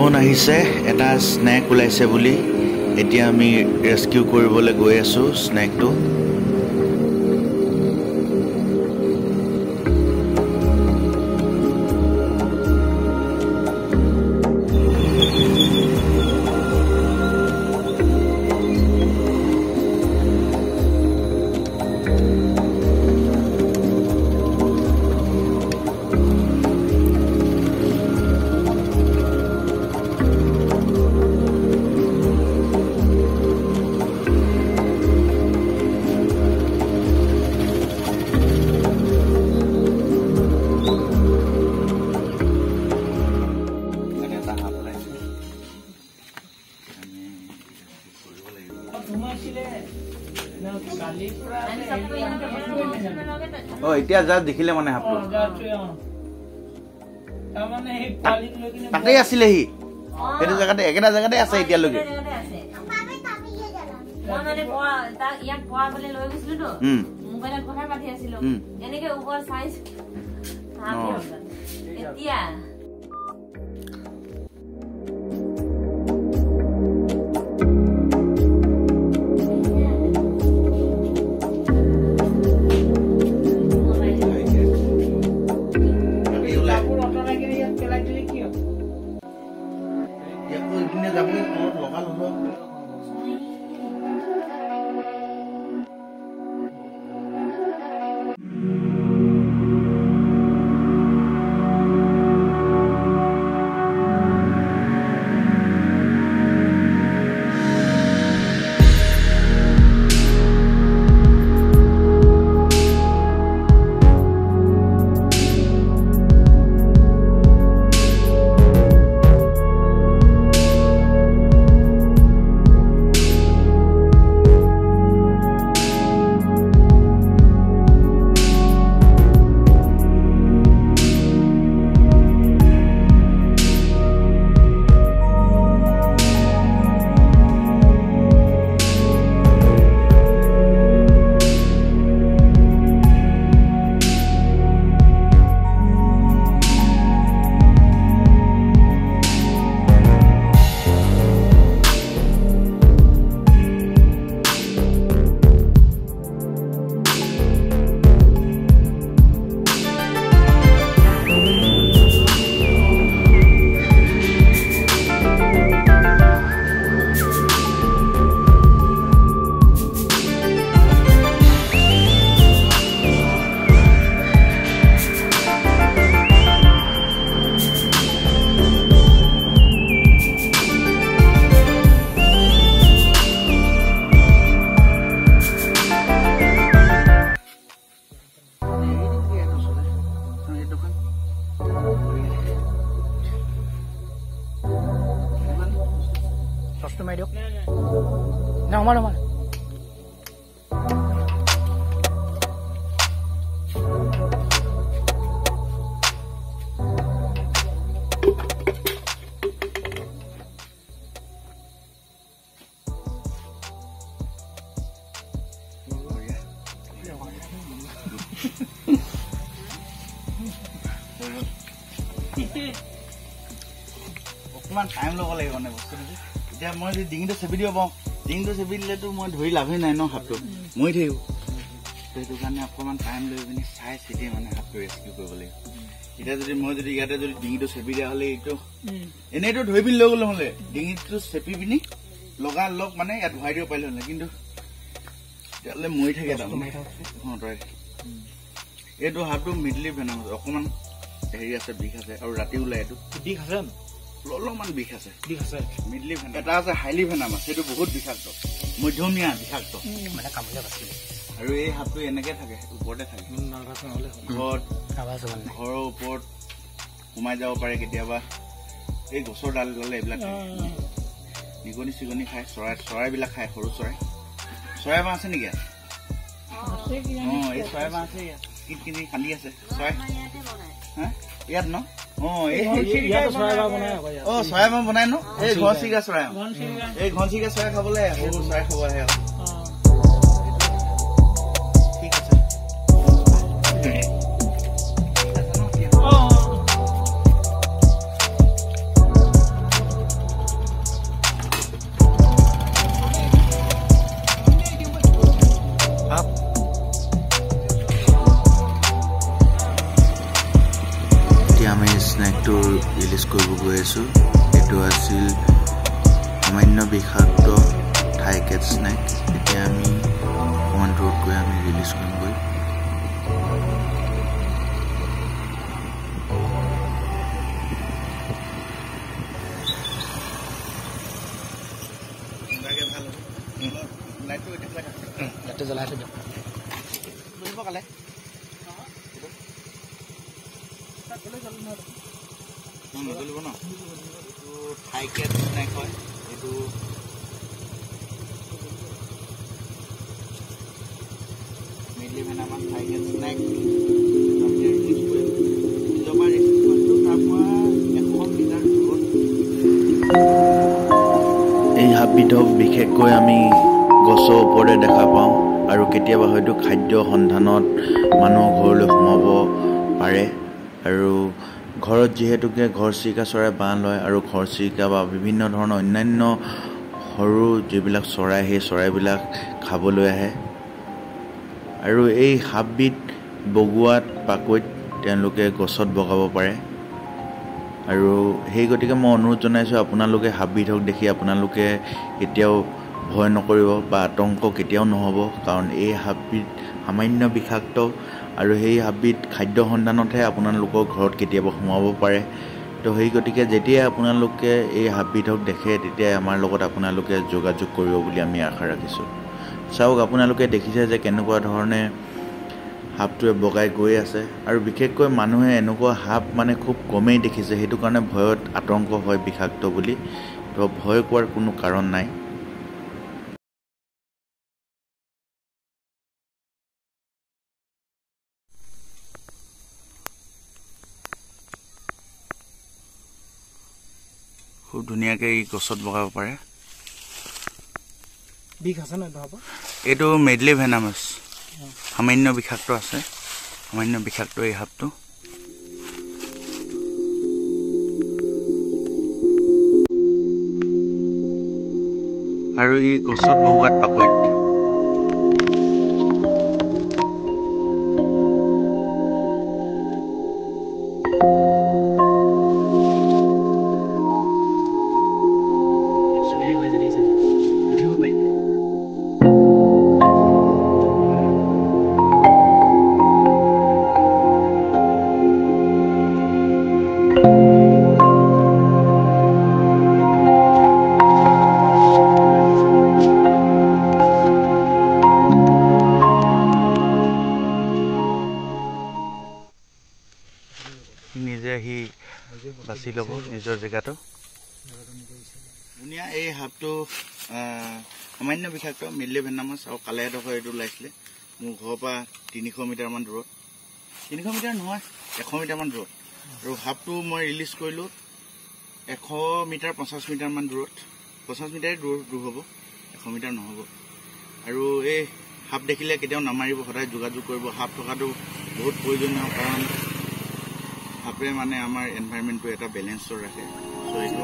Phone আহিছে এটা snack ওলাইছে বুলি এতিয়া আমি ৰেস্কিউ কৰিবলৈ গৈ আছো স্নেকটো এতিয়া যা দেখিলে মানে হাপটো তাতেই আছিলে সি সেইটো জেগাতে একেটা জেগাতে আছে এতিয়ালৈকে অকমান টাইম ল'ব লাগিব মানে বস্তুটো এতিয়া মই যদি ডিঙিটো চেপি দিব পাওঁ ডিঙিটো চেপি দিলেতো মই ধৰি লাভেই নাই ন হাতটো মৰি থাকিব সেইটো কাৰণে অকমান টাইম লৈ পিনি চাই চিতি মানে হাতটো ৰেস্কিউ কৰিব লাগিব এতিয়া যদি মই যদি ইয়াতে যদি ডিঙিটো চেপি দিয়া হ'লে এইটো এনেইতো ধৰি পিনি লৈ গ'লো হ'লে ডিঙিটো চেপি পিনি লগা লগ মানে ইয়াত ভৰাই দিব পাৰিলো হ'লে কিন্তু তেতিয়াহ'লে মৰি থাকে তাৰমানে তই এইটো হাতটো মিডলি ভেনাম আছে অকমান হেৰি আছে বিষ আছে আৰু ৰাতি ওলাই এইটো বিষ আছে অলপমান বিষ আছে মিডলি ভেনাম এটা আছে হাইলি ভেনাম আছে সেইটো বহুত বিষাক্ত মধ্যমীয়া বিষাক্ত মানে কামুৰিলে বাচিলে আৰু এই হাতটো এনেকে থাকে ওপৰতে থাকে ঘৰৰ ওপৰত সোমাই যাব পাৰে কেতিয়াবা এই গছৰ ডাল গলে এইবিলাক নিগনি চিগনি খায় চৰাইবিলাক খায় সৰু চৰাই বাঁহ আছে নেকি এই চৰাই বাঁহ আছে কিট কিনি খান্দি আছে চৰাই ইয়াত ন চৰাই বাঁহ বনাই ন এই ঘনচিৰিকা চৰাই এই ঘনচিৰিকা চৰাই খাবলৈ সৰু চৰাই খাব আহে ঠিক আছে বিষাক্ত থাই কেট স্নেক এতিয়া আমি অকণমান দূৰত গৈ আমি ৰিলিজ কৰিমগৈ। নগলিব ন থাই কেট স্নেক হয় এইটো মেইনলি ভেনামাছ থাই কেট স্নেক এই সাপবিধক বিশেষকৈ আমি গছৰ ওপৰতে দেখা পাওঁ আৰু কেতিয়াবা হয়তো খাদ্য সন্ধানত মানুহৰ ঘৰলৈ সোমাব পাৰে আৰু ঘৰত যিহেতুকে ঘৰচিৰিকা চৰাই বাঁহ লয় আৰু ঘৰচিৰিকা বা বিভিন্ন ধৰণৰ অন্যান্য সৰু যিবিলাক চৰাই সেই চৰাইবিলাক খাবলৈ আহে আৰু এই সাপবিধ বগোৱাত পাকৈত তেওঁলোকে গছত বগাব পাৰে আৰু সেই গতিকে মই অনুৰোধ জনাইছোঁ আপোনালোকে সাপবিধক দেখি আপোনালোকে কেতিয়াও ভয় নকৰিব বা আতংক কেতিয়াও নহ'ব কাৰণ এই সাপবিধ সামান্য বিষাক্ত আৰু সেই সাপবিধ খাদ্য সন্ধানতহে আপোনালোকৰ ঘৰত কেতিয়াবা সোমাব পাৰে তো সেই গতিকে যেতিয়াই আপোনালোকে এই সাপবিধক দেখে তেতিয়াই আমাৰ লগত আপোনালোকে যোগাযোগ কৰিব বুলি আমি আশা ৰাখিছোঁ। চাওক আপোনালোকে দেখিছে যে কেনেকুৱা ধৰণে সাপটোৱে বগাই গৈ আছে আৰু বিশেষকৈ মানুহে এনেকুৱা সাপ মানে খুব কমেই দেখিছে সেইটো কাৰণে ভয়ত আতংক হয় বিষাক্ত বুলি তো ভয় কৰাৰ কোনো কাৰণ নাই। খুব ধুনীয়াকৈ এই গছত বগাব পাৰে। বিষ আছে ন এইটো মেডলি ভেনামাছ সামান্য বিষাক্ত আছে সামান্য বিষাক্ত এই সাপটো আৰু এই গছত বগোৱাত পাকৈত। নিজে আহি বাছি ল'ব নিজৰ জেগাটো। ধুনীয়া এই সাপটো সামান্য বিষাক্ত মেডলি ভেনামাছ আৰু কালাইডোখৰ এইটো ওলাইছিলে মোৰ ঘৰৰ পৰা 300 মিটাৰমান দূৰত 300 মিটাৰ নহয় 100 মিটাৰমান দূৰত আৰু সাপটো মই ৰিলিজ কৰিলোঁ 100 মিটাৰ 50 মিটাৰমান দূৰত 50 মিটাৰে দূৰ হ'ব 100 মিটাৰ নহ'ব আৰু এই সাপ দেখিলে কেতিয়াও নামাৰিব সদায় যোগাযোগ কৰিব। সাপ থকাটো বহুত প্ৰয়োজনীয় কাৰণ সাপে মানে আমাৰ এনভাইৰনমেণ্টটো এটা বেলেঞ্চত ৰাখে চ' এইটো